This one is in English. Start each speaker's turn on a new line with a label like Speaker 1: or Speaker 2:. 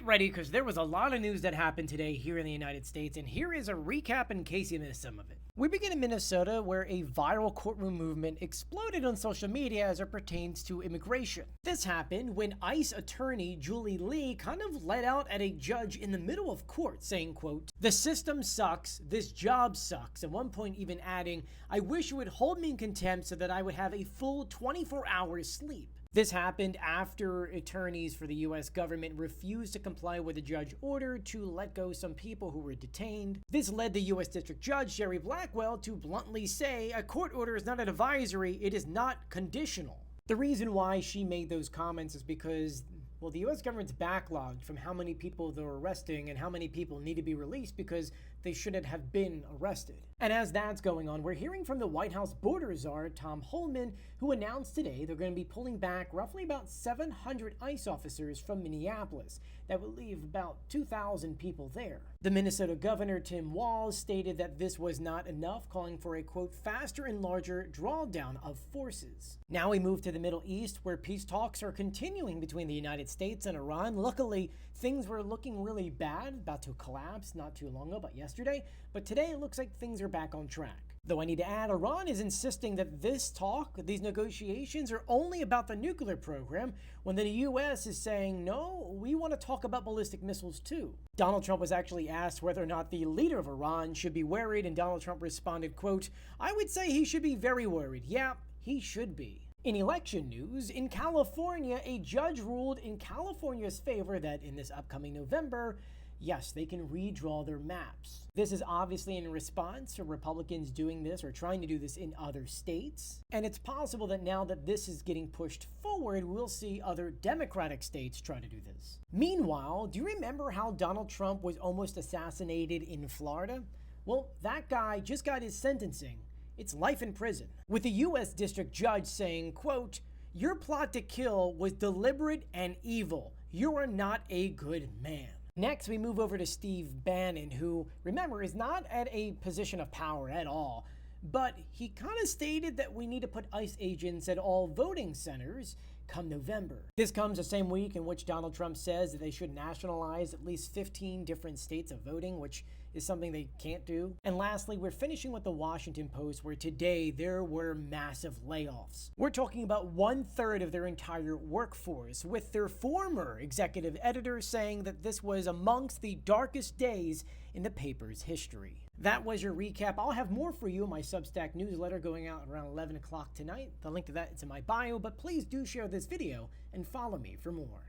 Speaker 1: Get ready, because there was a lot of news that happened today here in the United States, and here is a recap in case you missed some of it. We begin in Minnesota, where a viral courtroom movement exploded on social media as it pertains to immigration. This happened when ICE attorney Julie Lee kind of let out at a judge in the middle of court, saying, quote, "The system sucks, this job sucks," at one point even adding, "I wish you would hold me in contempt so that I would have a full 24 hours sleep." This happened after attorneys for the U.S. government refused to comply with the judge's order to let go some people who were detained. This led the U.S. District Judge Sherry Blackwell to bluntly say, "A court order is not an advisory, it is not conditional." The reason why she made those comments is because, well, the U.S. government's backlogged from how many people they're arresting and how many people need to be released because they shouldn't have been arrested. And as that's going on, we're hearing from the White House border czar, Tom Homan, who announced today they're going to be pulling back roughly about 700 ICE officers from Minneapolis. That would leave about 2,000 people there. The Minnesota governor, Tim Walz, stated that this was not enough, calling for a, quote, faster and larger drawdown of forces. Now we move to the Middle East, where peace talks are continuing between the United States and Iran. Luckily, things were looking really bad, about to collapse not too long ago, but yesterday. But today it looks like things are back on track. Though I need to add, Iran is insisting that these negotiations are only about the nuclear program, when the US is saying, no, we want to talk about ballistic missiles too. Donald Trump was actually asked whether or not the leader of Iran should be worried, and Donald Trump responded, quote, "I would say he should be very worried. Yeah, he should be." In election news, in California, a judge ruled in California's favor that in this upcoming November, yes, they can redraw their maps. This is obviously in response to Republicans doing this or trying to do this in other states. And it's possible that now that this is getting pushed forward, we'll see other Democratic states try to do this. Meanwhile, do you remember how Donald Trump was almost assassinated in Florida? Well, that guy just got his sentencing. It's life in prison, with the U.S. District Judge saying, quote, "Your plot to kill was deliberate and evil. You are not a good man." Next, we move over to Steve Bannon, who, remember, is not at a position of power at all, but he kind of stated that we need to put ICE agents at all voting centers come November. This comes the same week in which Donald Trump says that they should nationalize at least 15 different states of voting, which is something they can't do. And lastly, we're finishing with the Washington Post, where today there were massive layoffs. We're talking about 1/3 of their entire workforce, with their former executive editor saying that this was amongst the darkest days in the paper's history. That was your recap. I'll have more for you in my Substack newsletter going out around 11 o'clock tonight. The link to that is in my bio, but please do share this video and follow me for more.